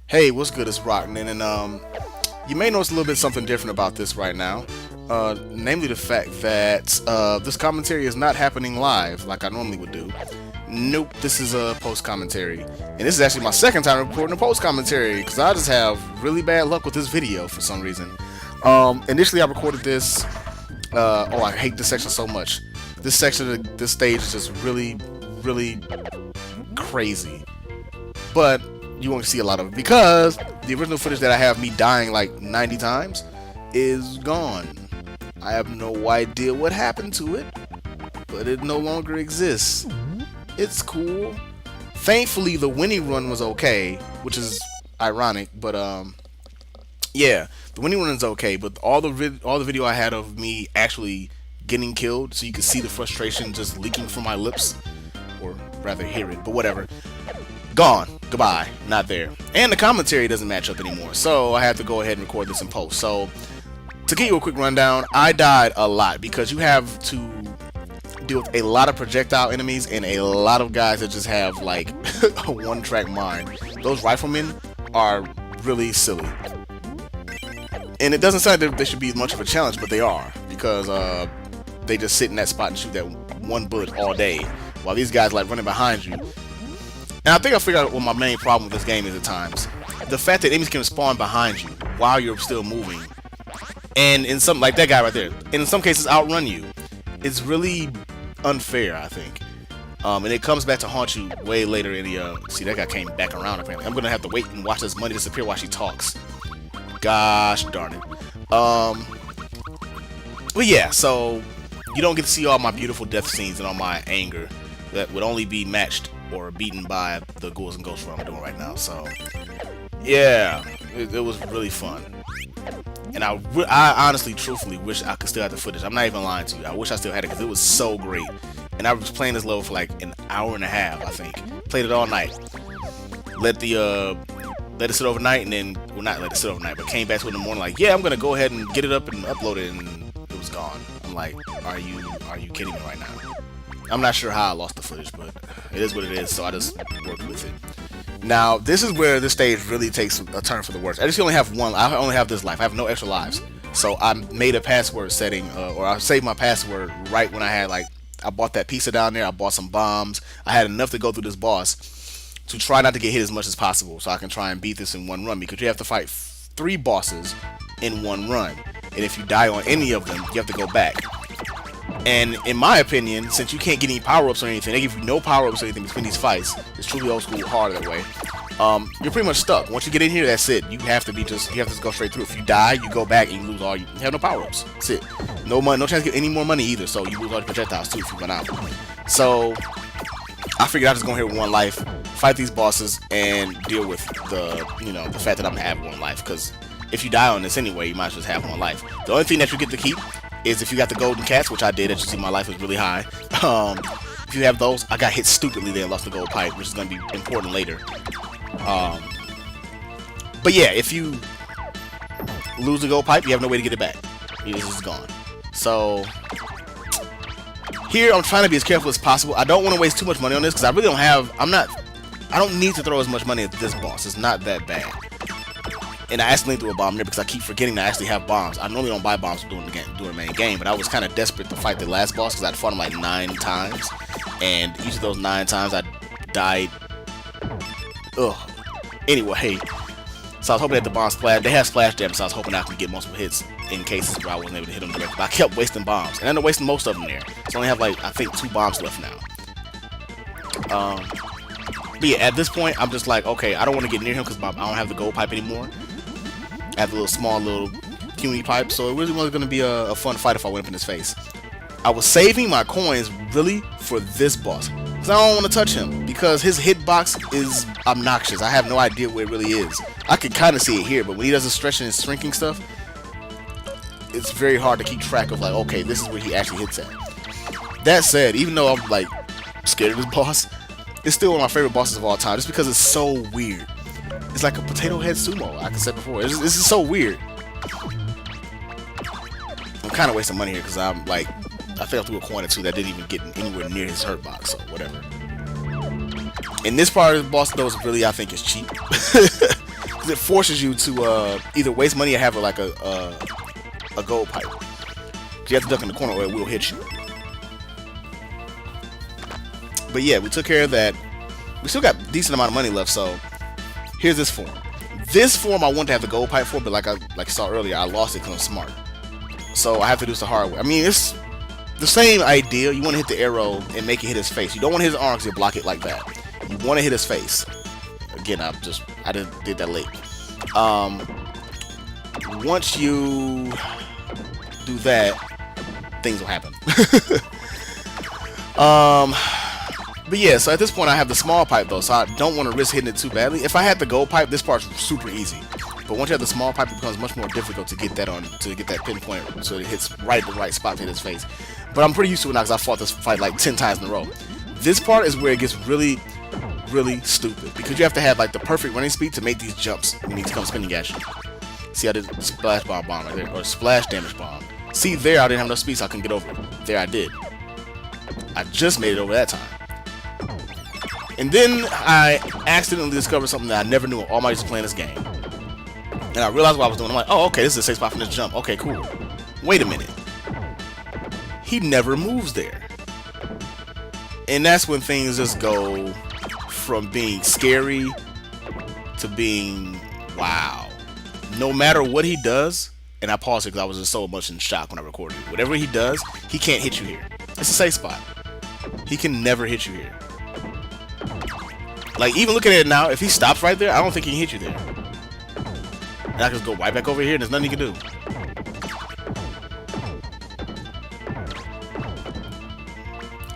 Hey, what's good? It's Roknin, and you may notice a little bit something different about this right now. Namely the fact that this commentary is not happening live like I normally would do. Nope, this is a post commentary, and this is actually my second time recording a post commentary because I just have really bad luck with this video for some reason. Initially, I recorded this. Oh, I hate this section so much. This section of this stage is just really crazy, but you won't see a lot of it because the original footage that I have me dying like 90 times is gone. I have no idea what happened to it, but it no longer exists. It's cool. Thankfully, the winning run was okay, which is ironic, but yeah, the winning run is okay. But all the video I had of me actually getting killed, so you can see the frustration just leaking from my lips, or rather hear it, but whatever. Gone. Goodbye. Not there. And the commentary doesn't match up anymore. So I had to go ahead and record this in post. So to give you a quick rundown, I died a lot because you have to deal with a lot of projectile enemies and a lot of guys that just have like a one-track mind. Those riflemen are really silly. And it doesn't sound like they should be much of a challenge, but they are because they just sit in that spot and shoot that one bullet all day while these guys like running behind you. And I think I figured out what my main problem with this game is at times. The fact that enemies can spawn behind you while you're still moving. And in some, like that guy right there, and in some cases outrun you. It's really unfair, I think. And it comes back to haunt you way later in the, see that guy came back around apparently. I'm gonna have to wait and watch this money disappear while she talks. Gosh darn it. But yeah, so you don't get to see all my beautiful death scenes and all my anger that would only be matched or beaten by the ghouls and ghosts run I'm doing right now. So yeah, it was really fun, and I honestly, truthfully wish I could still have the footage. I'm not even lying to you. I wish I still had it because it was so great, and I was playing this level for like an hour and a half. I think played it all night. Let it sit overnight, and then well, not let it sit overnight, but came back to it in the morning like, yeah, I'm gonna go ahead and get it up and upload it, and it was gone. I'm like, are you kidding me right now? I'm not sure how I lost the footage, but it is what it is, so I just worked with it. Now, this is where this stage really takes a turn for the worse. I just only have one. I only have this life. I have no extra lives. So I made a password setting, or I saved my password right when I had, like, I bought that pizza down there. I bought some bombs. I had enough to go through this boss to try not to get hit as much as possible, so I can try and beat this in one run, because you have to fight 3 bosses in one run. And if you die on any of them, you have to go back. And in my opinion, since you can't get any power-ups or anything, they give you no power-ups or anything between these fights. It's truly old school hard that way. You're pretty much stuck. Once you get in here, that's it. You have to just go straight through. If you die, you go back and you lose all. You have no power-ups. That's it. No money, no chance to get any more money either. So you lose all your projectiles too if you run out. So I figured I'd just go here with one life, fight these bosses, and deal with the fact that I'm gonna have one life. Because if you die on this anyway, you might as well just have one life. The only thing that you get to keep is if you got the golden cats, which I did. As you see, my life was really high. If you have those, I got hit stupidly there and lost the gold pipe, which is going to be important later. But yeah, if you lose the gold pipe, you have no way to get it back. It's just gone. So here, I'm trying to be as careful as possible. I don't want to waste too much money on this because I really don't have. I don't need to throw as much money at this boss. It's not that bad. And I accidentally threw a bomb there because I keep forgetting to actually have bombs. I normally don't buy bombs during the main game, but I was kind of desperate to fight the last boss because I'd fought him like 9 times, and each of those 9 times I died. Ugh. Anyway, so I was hoping that the bomb splash. They have splash damage, so I was hoping I could get multiple hits in cases where I wasn't able to hit them directly. But I kept wasting bombs, and I ended up wasting most of them there. So I only have like I think 2 bombs left now. But yeah, at this point, I'm just like, okay, I don't want to get near him because I don't have the gold pipe anymore. I have a small little puny pipe, so it really wasn't going to be a fun fight if I went up in his face. I was saving my coins really for this boss because I don't want to touch him because his hitbox is obnoxious. I have no idea where it really is. I can kind of see it here, but when he does the stretching and shrinking stuff, it's very hard to keep track of like, okay, this is where he actually hits at. That said, even though I'm like scared of this boss, it's still one of my favorite bosses of all time just because it's so weird. It's like a potato head sumo, like I said before. This is so weird. I'm kind of wasting money here because I'm like, I fell through a coin or 2 that didn't even get anywhere near his hurt box, so whatever. And this part of the boss though is really, I think, is cheap. because it forces you to either waste money or have like a gold pipe. You have to duck in the corner or it will hit you. But yeah, we took care of that. We still got a decent amount of money left, so here's this form. This form I want to have the gold pipe for, but like you saw earlier, I lost it because I'm smart. So I have to do this the hard way. I mean, it's the same idea. You want to hit the arrow and make it hit his face. You don't want to hit his arm because you block it like that. You want to hit his face. Again, I did that late. Once you do that, things will happen. But yeah, so at this point I have the small pipe though, so I don't want to risk hitting it too badly. If I had the gold pipe, this part's super easy. But once you have the small pipe, it becomes much more difficult to get that pinpoint so it hits right at the right spot to hit his face. But I'm pretty used to it now because I fought this fight like 10 times in a row. This part is where it gets really, really stupid because you have to have like the perfect running speed to make these jumps when he comes spinning at you. See, I did splash bomb right there, or splash damage bomb. See, there I didn't have enough speed so I couldn't get over it. There I did. I just made it over that time. And then I accidentally discovered something that I never knew in all my years of playing this game. And I realized what I was doing. I'm like, oh, okay, this is a safe spot from this jump. Okay, cool. Wait a minute. He never moves there. And that's when things just go from being scary to being, wow. No matter what he does, and I paused it because I was just so much in shock when I recorded it. Whatever he does, he can't hit you here. It's a safe spot. He can never hit you here. Like, even looking at it now, if he stops right there, I don't think he can hit you there. And I can just go right back over here and there's nothing he can do.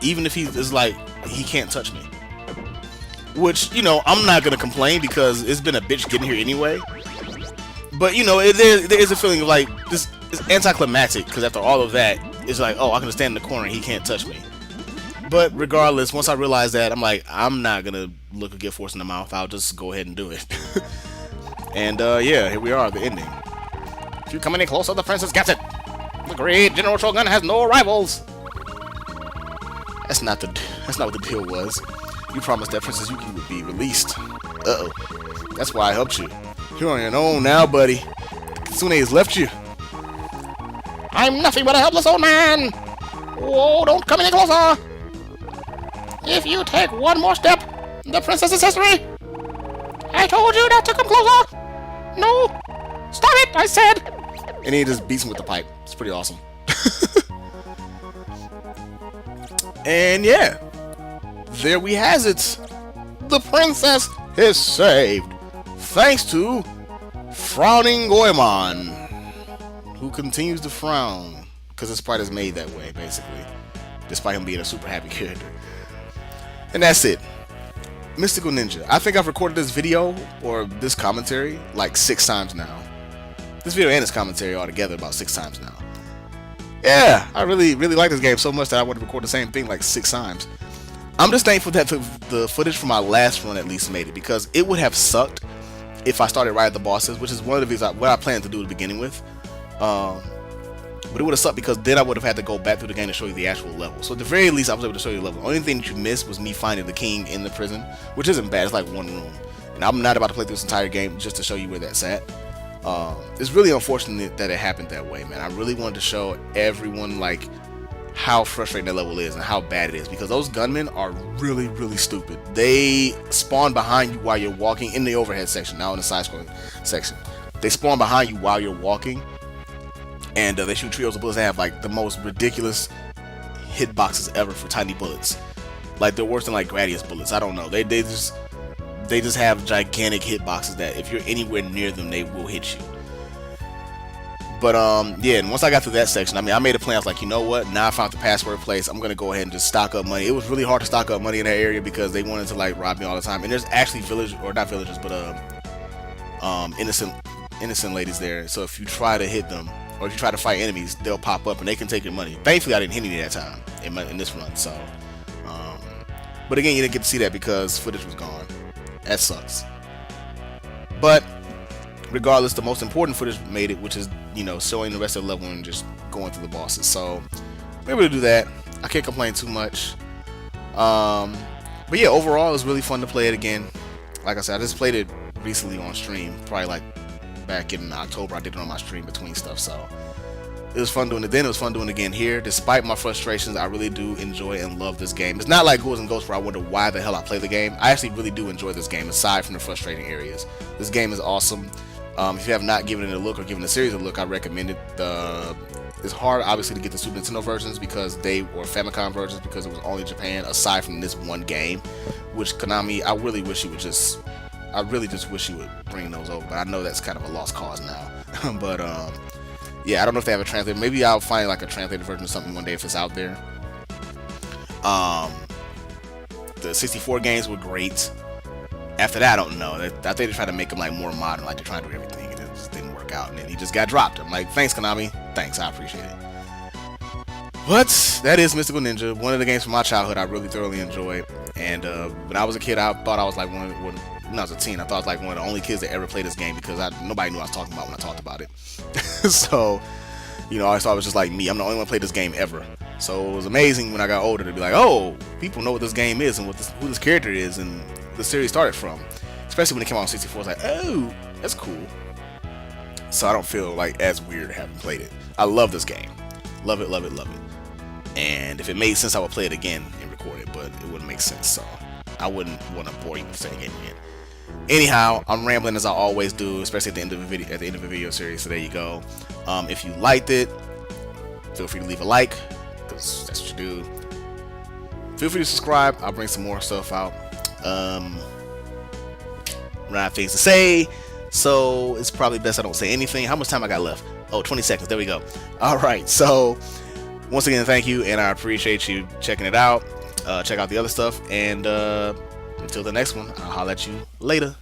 Even if he's like, he can't touch me. Which, you know, I'm not going to complain because it's been a bitch getting here anyway. But, you know, there is a feeling of like, this is anticlimactic because after all of that, it's like, oh, I can stand in the corner and he can't touch me. But regardless, once I realized that, I'm like, I'm not going to look a gift horse in the mouth. I'll just go ahead and do it. And yeah, here we are, the ending. If you come any closer, the princess gets it. The great General Shogun has no rivals. That's not what the deal was. You promised that Princess Yuki would be released. Uh-oh. That's why I helped you. You're on your own now, buddy. Kitsune has left you. I'm nothing but a helpless old man. Whoa, don't come any closer. If you take one more step, the princess's history. I told you not to come closer. No. Stop it, I said. And he just beats him with the pipe. It's pretty awesome. And yeah, there we has it. The princess is saved, thanks to Frowning Goemon, who continues to frown because his sprite is made that way, basically, despite him being a super happy character. And that's it. Mystical Ninja. I think I've recorded this video or this commentary like 6 times now. This video and this commentary all together about 6 times now. Yeah, I really like this game so much that I want to record the same thing like 6 times. I'm just thankful that the footage from my last run at least made it, because it would have sucked if I started right at the bosses, which is one of the things what I planned to do to begin with. But it would have sucked because then I would have had to go back through the game to show you the actual level. So at the very least, I was able to show you the level. The only thing that you missed was me finding the king in the prison, which isn't bad. It's like one room. And I'm not about to play through this entire game just to show you where that's at. It's really unfortunate that it happened that way, man. I really wanted to show everyone like how frustrating that level is and how bad it is, because those gunmen are really stupid. They spawn behind you while you're walking in the overhead section, now in the side-scrolling section. They spawn behind you while you're walking, and they shoot trios of bullets and have like the most ridiculous hitboxes ever for tiny bullets. Like they're worse than like Gradius bullets. I don't know. They just have gigantic hitboxes that if you're anywhere near them, they will hit you. But yeah, and once I got through that section, I mean, I made a plan. I was like, you know what? Now I found the password place. I'm gonna go ahead and just stock up money. It was really hard to stock up money in that area because they wanted to like rob me all the time. And there's actually not villagers, but innocent ladies there. So if you try to hit them, or if you try to fight enemies, they'll pop up and they can take your money. Thankfully, I didn't hit any that time in this run. So, but again, you didn't get to see that because footage was gone. That sucks. But regardless, the most important footage made it, which is, you know, showing the rest of the level and just going through the bosses. So we're able to do that. I can't complain too much. But yeah, overall, it was really fun to play it again. Like I said, I just played it recently on stream. Probably like back in October, I did it on my stream between stuff. So it was fun doing it then. It was fun doing it again here. Despite my frustrations, I really do enjoy and love this game. It's not like Ghouls and Ghosts where I wonder why the hell I play the game. I actually really do enjoy this game, aside from the frustrating areas. This game is awesome. If you have not given it a look or given the series a look, I recommend it. It's hard, obviously, to get the Super Nintendo versions or Famicom versions because it was only Japan, aside from this one game, which Konami, I really just wish you would bring those over. But I know that's kind of a lost cause now. But yeah, I don't know if they have a translator. Maybe I'll find like a translated version of something one day if it's out there. The 64 games were great. After that, I don't know. I think they tried to make them like more modern, like they're trying to do everything, and it just didn't work out. And then he just got dropped. I'm like, thanks, Konami. Thanks, I appreciate it. But that is Mystical Ninja, one of the games from my childhood I really thoroughly enjoyed. And when I was a kid, I thought I was like when I was a teen, I thought I was like one of the only kids that ever played this game because nobody knew what I was talking about when I talked about it. So, I always thought it was just like me. I'm the only one who played this game ever. So it was amazing when I got older to be like, oh, people know what this game is and who this character is and the series started from. Especially when it came out on 64, I was like, oh, that's cool. So I don't feel like as weird having played it. I love this game. Love it, love it, love it. And if it made sense, I would play it again and record it, but it wouldn't make sense, so I wouldn't want to bore you with saying it again. Anyhow, I'm rambling as I always do, especially at the end of the video series. So there you go. If you liked it, feel free to leave a like, because that's what you do. Feel free to subscribe. I'll bring some more stuff out. Run out of things to say, so it's probably best I don't say anything. How much time I got left? Oh, 20 seconds. There we go. All right. So once again, thank you, and I appreciate you checking it out. Check out the other stuff, and until the next one, I'll holler at you later.